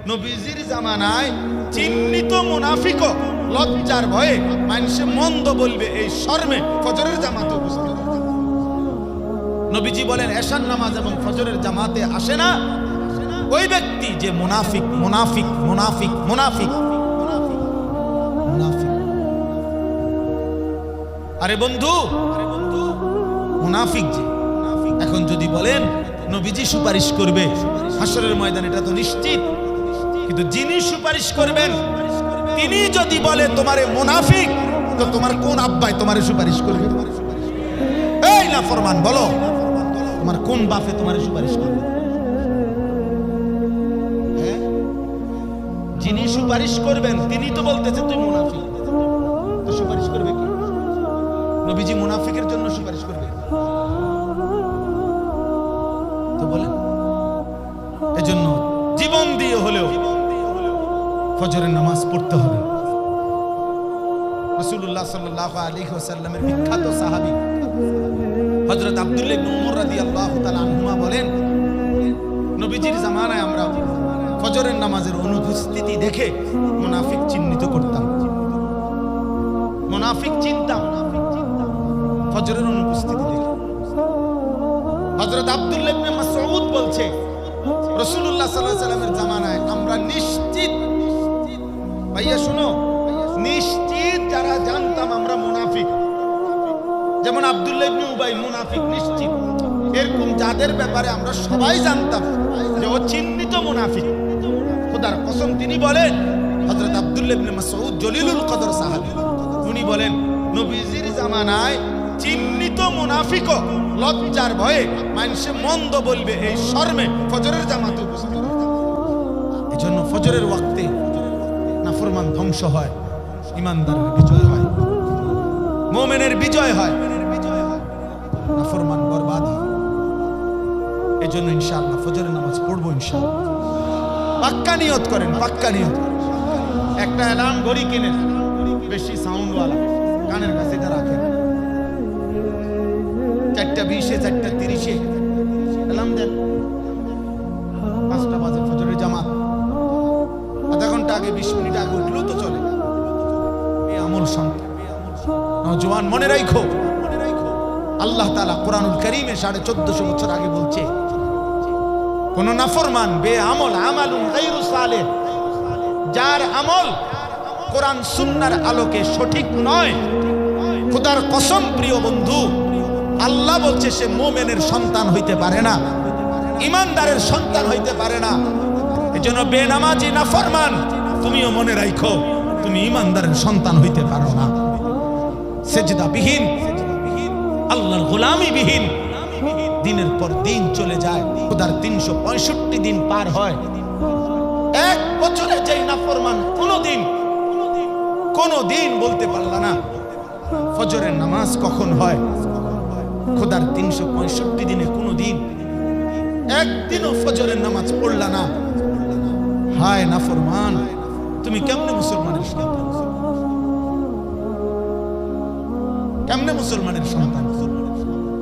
নবীজির জামানায় চিহ্নিত মুনাফিক লজ্জার ভয়ে মানুষে মন্দ বলবে এই শর্মে ফজরের জামাতে উপস্থিত। নবীজি বলেন এশার নামাজ এবং ফজরের জামাতে আসে না ওই ব্যক্তি যে মুনাফিক মুনাফিক মুনাফিক মুনাফিক মুনাফিক। আরে বন্ধু মুনাফিক যে, এখন যদি বলেন নবীজি সুপারিশ করবে হাসরের ময়দানে, এটা তো নিশ্চিত। কিন্তু যিনি সুপারিশ করবেন তিনি যদি বলে তোমারে মুনাফিক, তো তোমার কোন আব্বাই তোমারে সুপারিশ করবে? এই নাফরমান, বলো তোমার কোন বাপে তোমারে সুপারিশ করবে? যিনি সুপারিশ করবেন তিনি তো বলতেছে তুই মুনাফিক, তো সুপারিশ করবে কি? নবীজি মুনাফিকের জন্য সুপারিশ করবে? তো বলেন। এজন্য জীবন দিয়ে হলেও ফজরের নামাজ পড়তে হবে। রাসূলুল্লাহ সাল্লাল্লাহু আলাইহি ওয়াসাল্লামের বিখ্যাত সাহাবী হযরত আব্দুল্লাহ ইবনে উমর রাদিয়াল্লাহু তাআলা আনহুমা বলেন, নবীজির জামানায় আমরা ফজরের নামাজের অনুপস্থিতি দেখে মুনাফিক চিহ্নিত করতাম, মুনাফিক চিনতাম ফজরের অনুপস্থিতি দেখে। হযরত আব্দুল্লাহ ইবনে মাসউদ বলছে রাসূলুল্লাহ সাল্লাল্লাহু আলাইহি ওয়াসাল্লামের জামানায় আমরা নিশ্চিত, ভাইয়া শুনো, নিশ্চিত যারা জানতাম আমরা মুনাফিক, যেমন আব্দুল্লাহ ইবনে উবাই মুনাফিক নিশ্চিত, এরকম যাদের ব্যাপারে আমরা সবাই জানতাম যে ও চিহ্নিত মুনাফিক, খোদার কসম তিনি বলেন, হযরত আব্দুল্লাহ ইবনে মাসউদ জলিলুল কদর সাহাবী, উনি বলেন নবীজির জামানায় চিহ্নিত মুনাফিক লজ্জার ভয়ে মানুষে মন্দ বলবে এই শর্মে ফজরের জামাতে উপস্থিত। এজন্য ফজরের ওয়াক্তে নাফরমান ধ্বংস হয়, ইমানদারের বিজয় হয়, মুমিনের বিজয় হয়, নাফরমান বরবাদ হয়। এজন্য ইনশাআল্লাহ ফজরের নামাজ পড়বো ইনশাআল্লাহ। পাক্কা নিয়ত করেন, পাক্কা নিয়ত করেন। একটা অ্যালার্ম ঘড়ি কিনেন, বেশি সাউন্ডওয়ালা, কানের কাছে এটা রাখেন, 4:20 4:30 অ্যালার্ম দেন, 5টা বাজে ফজরের জামাত, আধা ঘন্টা আগে 20 মিনিট আগে উঠলেও তো চলে। এই আমল সন্তান নওজোয়ান মনে রাখো, আল্লাহ তাআলা কোরআনুল কারীমে 1450 বছর আগে বলছে, কোন নাফরমান বেআমল আমালুন গায়রু সালেহ, যার আমল কোরআন সুন্নাহর আলোকে সঠিক নয়, খোদার কসম প্রিয় বন্ধু, আল্লাহ বলছে সে মুমিনের সন্তান হইতে পারে না, ইমানদারের সন্তান হইতে পারে না। এজন্য বেনামাজি নাফরমান তুমিও মনে রাখো, তুমি ইমানদারের সন্তান হইতে পারো না। সেজদা বিহীন, আল্লাহর গোলামি বিহীন দিনের পর দিন চলে যায়, খোদার 365 দিন পার হয়। এক বছরে যেই নাফরমান কোনদিন বলতে পারল না ফজরের নামাজ কখন হয়, খোদার 365 দিনে কোনদিন একদিনও ফজরের নামাজ পড়ল না, হায় নাফরমান, তুমি কেমনে মুসলমানের সন্তান? কেমনে মুসলমানের সন্তান?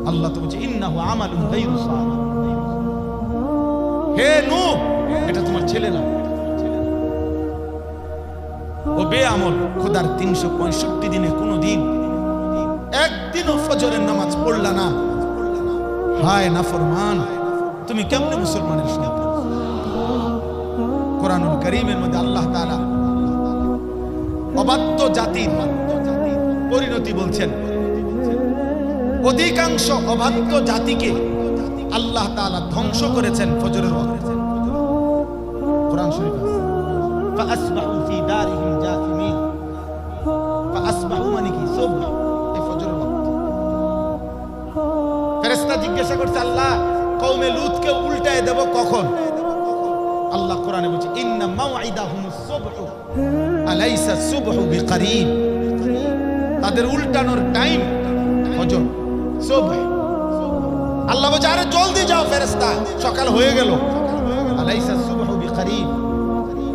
আল্লাহ তো বলছে ইন্নাহু আমালুন গায়রু সালিহ, হে নূহ এটা তোমার ছেলে না, ও বেআমল, খোদার 365 দিনে কোনদিন একদিনও ফজরের নামাজ পড়লা না, হায় নাফরমান, তুমি কেমনে মুসলমানের সন্তান? কোরআনুল কারীমের মধ্যে আল্লাহ তাআলা অবাধ্য জাতির পরিণতি বলছেন, অধিকাংশ অবাধ্য জাতিকে আল্লাহ তাআলা ধ্বংস করেছেন ফজরের ওয়াক্তে। কোরআন শরীফ আছে, ফাসবাহু ফি দারিহিম জাসিমিন, ফাসবাহু মানে কি? সুবহ, এই ফজরের ওয়াক্তে। ফেরেশতা জিজ্ঞাসা করছে, আল্লাহ কওমে লূতকে উল্টায় দেব কখন? আল্লাহ কোরআনে বলছে ইন্না মাউইদাহুমুস সুবহু আলাইসা সুবহু বিকরিব, তাদের উল্টানোর টাইম ফজর, সুবহ। আল্লাহ বলছে আরে জলদি যাও ফেরেশতা, সকাল হয়ে গেল। আলাইসা সুবহু বিকরিব,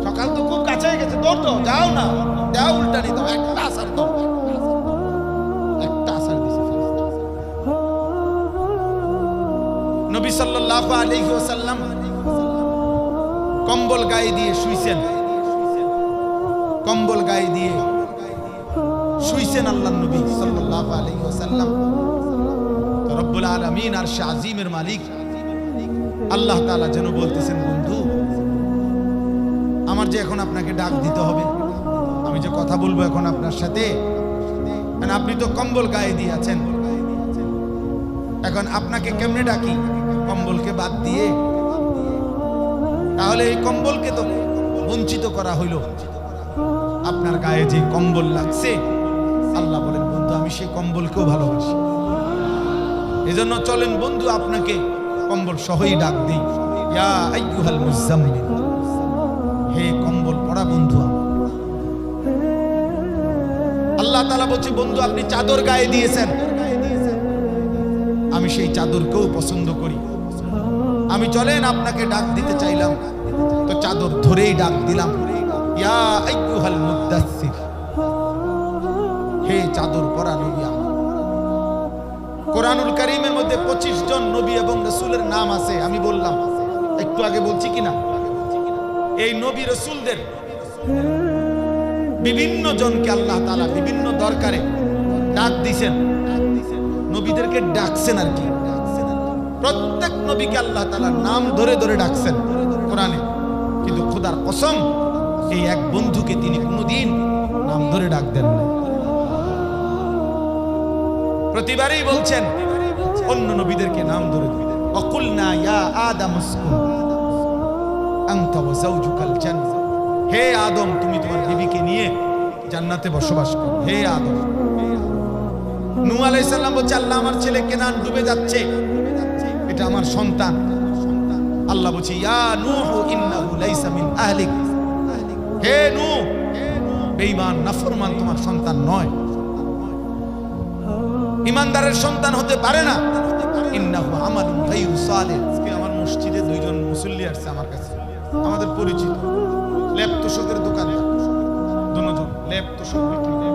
সকাল তো খুব কাছে গেছে, দৌড় দাও, যাও না, দাও উল্টানি দাও, একটা আসার দাও, একটা আসার দিছে ফেরেশতা। নবী সাল্লাল্লাহু আলাইহি ওয়াসাল্লাম কম্বল গায়ে দিয়ে শুইছেন, কম্বল গায়ে দিয়ে শুইছেন আল্লাহর নবী সাল্লাল্লাহু আলাইহি ওয়াসাল্লাম। তো রব্বুল আলামিন আরশে আজিমের মালিক আল্লাহ তাআলা যেন বলতেছেন, বন্ধু আমার যে এখন আপনাকে ডাক দিতে হবে, আমি যে কথা বলবো এখন আপনার সাথে, আপনি তো কম্বল গায়ে দিয়ে আছেন, এখন আপনাকে কেমনে ডাকি কম্বলকে বাদ দিয়ে? তাহলে এই কম্বলকে তো বঞ্চিত করা হইল। আপনার গায়ে যে কম্বল লাগছে, আল্লাহ বলেন বন্ধু আমি সেই কম্বলকেও ভালোবাসি, এজন্য চলেন বন্ধু আপনাকে কম্বল সহই ডাক দিই, ইয়া আইয়ুহাল মুজাম্মিল, হে কম্বল পরা বন্ধু। আল্লাহ তাআলা বলছে বন্ধু আপনি চাদর গায়ে দিয়েছেন, আমি সেই চাদরকেও পছন্দ করি, আমি চলেন আপনাকে ডাক দিতে চাইলাম, তো চাদর ধরেই ডাক দিলাম, ইয়া আইয়ুহাল মুদাসসির, হে চাদর পরা নবী আমার। কোরআনুল কারীমের মধ্যে 25 জন নবী এবং রাসূলের নাম আছে, আমি বললাম একটু আগে, বলছি কিনা? এই নবী রাসূলদের বিভিন্ন জনকে আল্লাহ তাআলা বিভিন্ন দরকারে ডাক দিয়েছেন, নবীদেরকে ডাকছেন আর কি। প্রত্যেক নবীকে আল্লাহ তাআলা নাম ধরে ধরে ডাকছেন কোরআনে, কিন্তু খোদার কসম এই এক বন্ধুকে তিনি কোনোদিন নাম ধরে ডাক দেন না। প্রতিবারই বলছেন অন্য নবীদেরকে নাম ধরে, অকুলনা ইয়া আদম উসকুন আনতা ওয়া যাওজুকাল জান্নাহ, হে আদম তুমি তোমার বিবিকে নিয়ে জান্নাতে বসবাস করো, হে আদম। নূহ আলাইহিস সালাম বলছে আল্লাহ আমার ছেলে কেনান ডুবে যাচ্ছে, এটা আমার সন্তান। আল্লাহ বলছে ইয়া নূহ ইন্নাহু লাইসা মিন আহলিক, হে নূহ বেঈমান নাফরমান তোমার সন্তান নয়, ইমানদারের সন্তান হতে পারে না। ইন্নাহু আমালুন গায়রু সালিহ। আজকে আমার মসজিদে দুইজন মুসল্লি আসছে আমার কাছে, আমাদের পরিচিত, লেপ তোষকের দোকানদার, দুজন লেপ তোষক বিক্রি করে।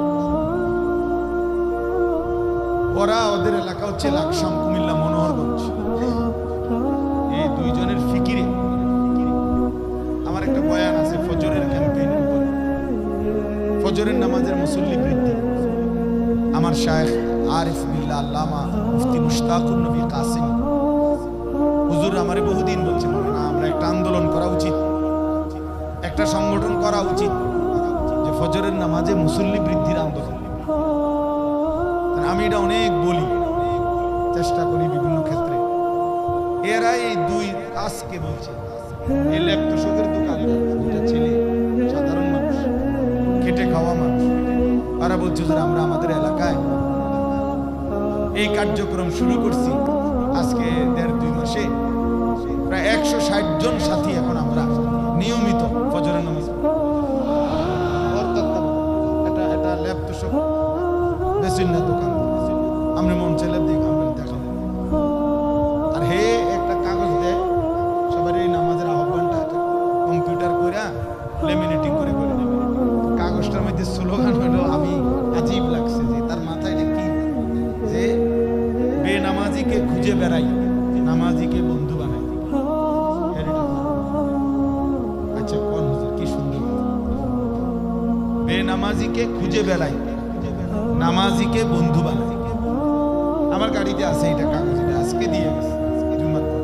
ওরা ওদের এলাকা হচ্ছে লাকসাম, কুমিল্লা, মনোহরগঞ্জ। এই দুইজনের ফিকিরে আমার একটা বয়ান আছে ফজরের ক্যাম্পেইন, ফজরের নামাজের মুসল্লি বৃদ্ধি। আমার শায়েখ আরিফ বিল্লাহ আল্লামা মুফতি মুশতাকুর নবী কাসিম হুজুর আমারে বহুদিন বলছে, না আমরা একটা আন্দোলন করা উচিত, একটা সংগঠন করা উচিত যে ফজরের নামাজে মুসল্লি বৃদ্ধির আন্দোলন। আমি এটা অনেক বলি, চেষ্টা করি বিভিন্ন ক্ষেত্রে। এরা এই দুই আজকে বলছে, এই ল্যাপ তোষকের দোকান, দুটা ছেলে সাধারণ মানুষ, খেটে খাওয়া মানুষ, তারা বলছে যে আমরা আমাদের এলাকায় এই কার্যক্রম শুরু করছি, আজকে 1.5-2 মাসে প্রায় 160 জন সাথী এখন আমরা নিয়মিত ফজরের নামাজ। এটা ল্যাপ তোষক বেসিন না দোকান, আমরা মন চাইলে দেখাবো। আর হে একটা কাগজ দেয় সবার এই নামাজের আহ্বানটা কম্পিউটার করে লেমিনেটিং করে করে দেবে। কাগজটার মধ্যে স্লোগান হলো, আমি আজীব লাগছে যে তার মাথায় কি, যে বেনামাজিকে খুঁজে বেড়াই, নামাজিকে বন্ধু বানাই। আচ্ছা কোন হুজুর কি সুন্দর, বেনামাজিকে খুঁজে বেড়াই, নামাজিকে বন্ধু বানাই। আমার গাড়িতে আছে এটা কাগজ, এটা আজকে দিয়ে গেছে জুমার পর।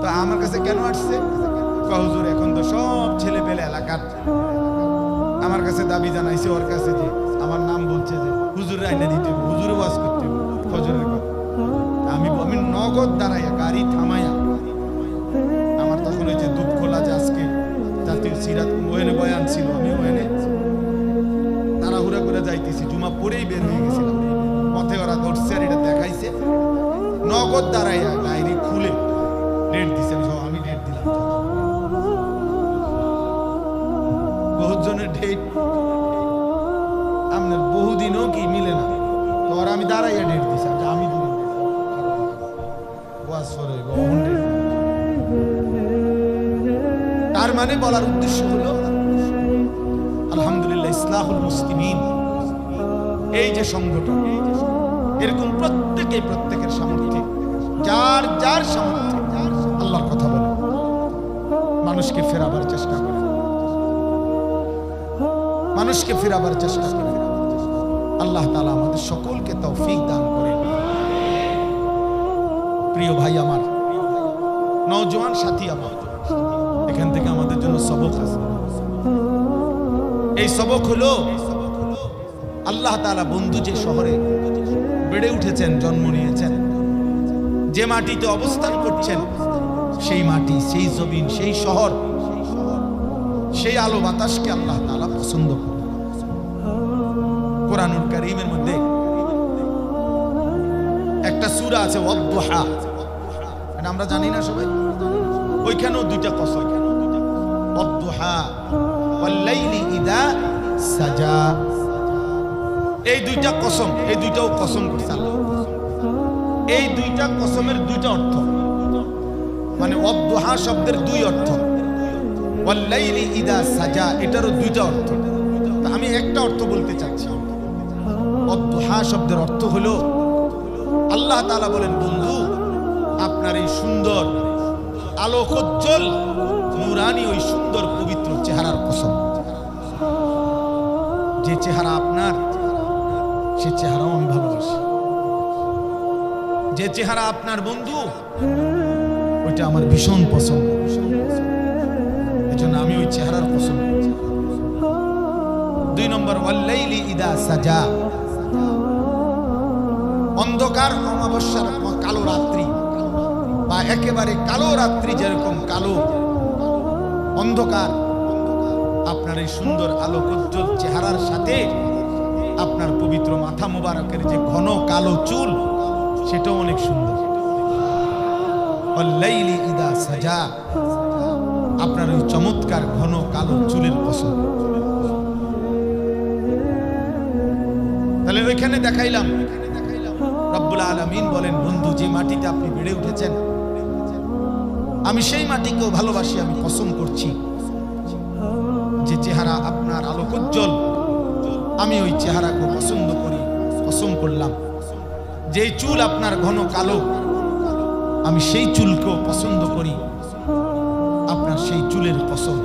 তো আমার কাছে কেন আসছে, হুজুর এখন তো সব ছেলে পেলে এলাকার আমার কাছে দাবি জানাইছে ওর কাছে যে আমার নাম বলছে যে হুজুর আইনা দিতে হবে, হুজুরে ওয়াজ করতে হবে ফজরের কথা। আমি নগদ দাঁড়াইয়া গাড়ি থামাইয়া, আমার তখন ওই যে দুপখোলা যে আজকে জাতীয় সিরাত ওয়েনে বয়ান ছিল, আমি ওয়েনে তাড়াহুড়া করে যাইতেছি, জুমা পরেই বের হয়ে গেছিলাম। পথে ওরা ধরছে আর এটা দেখাইছে, নগদ দাঁড়াইয়া ডায়েরি খুলে ডেট দিছে, আমি ডেট দিলাম। বহুত জনের ডেট আপনার বহুদিনও কি মিলে না, তো ওরা আমি দাঁড়াইয়া ডেট দিছি, আমি তার মানে বলার উদ্দেশ্য হলো আলহামদুলিল্লাহ ইসলাহুল মুসলিমিন এই যে সংগঠন, এরকম প্রত্যেকের সামর্থ্যে যার যার সামর্থ্যে আল্লাহর কথা বলে। মানুষকে ফেরাবার চেষ্টা করেন, মানুষকে ফেরাবার চেষ্টা করেন। আল্লাহ তাআলা আমাদের সকলকে তৌফিক দান করেন। প্রিয় ভাই আমার, নওজোয়ান সাথী আমার, এখান থেকে আমাদের জন্য সবক আছে। এই সবক হলো আল্লাহ তাআলা বন্ধু যে শহরে বেড়ে উঠেছেন, জন্ম নিয়েছেন, যে মাটিতে অবস্থান করছেন, সেই মাটি, সেই জমিন, সেই শহর, সেই আলো বাতাসকে আল্লাহ তাআলা পছন্দ করেন। কোরআনুল কারীমের মধ্যে একটা সূরা আছে ওয়াদ-দুহা, এটা আমরা জানি না সবাই, ওইখানেও দুইটা কসম, ওয়াদ-দুহা ওয়াল-লাইলি ইযা সাজা। এই দুইটা কসম, এই দুইটাও কসম করছে আল্লাহ। এই দুইটা কসমের দুইটা অর্থ, মানে ওয়াদ-দুহা শব্দের দুই অর্থ, ওয়াল-লাইলি ইযা সাজা এটারও দুইটা অর্থ। তা আমি একটা অর্থ বলতে চাচ্ছি। ওয়াদ-দুহা শব্দের অর্থ হলো আল্লাহ তাআলা বলেন, বন্ধু আপনার এই সুন্দর আলোকোজ্জ্বল নূরানি ওই সুন্দর পবিত্র চেহারার কসম। যে চেহারা আপনার, সে চেহারাও আমি ভালোবাসি। যে চেহারা আপনার বন্ধু, ওইটা আমার ভীষণ পছন্দ। এজন্য আমি ওই চেহারার কসম। 2 নম্বর, ওয়াল-লাইলি ইযা সাজা, অন্ধকার অমাবস্যার কালো রাত্রি বা একেবারে কালো রাত্রি যেরকম কালো অন্ধকার, আপনার এই সুন্দর আলোকোজ্জ্বল চেহারার সাথে আপনার পবিত্র মাথা মোবারকের যে ঘন কালো চুল, সেটাও অনেক সুন্দর। ওয়াল-লাইলি ইযা সাজা, আপনার ওই চমৎকার ঘন কালো চুলের কসম। তাহলে ওইখানে দেখাইলাম রব্বুল আলামিন বলেন, বন্ধু যে মাটিতে আপনি বেড়ে উঠেছেন, আমি সেই মাটিকেও ভালোবাসি। আমি কসম করছি, যে চেহারা আপনার আলোকোজ্জ্বল, আমি ওই চেহারাকে পছন্দ করি, কসম করলাম। যে চুল আপনার ঘন কালো, আমি সেই চুলকেও পছন্দ করি, আপনার সেই চুলের কসম।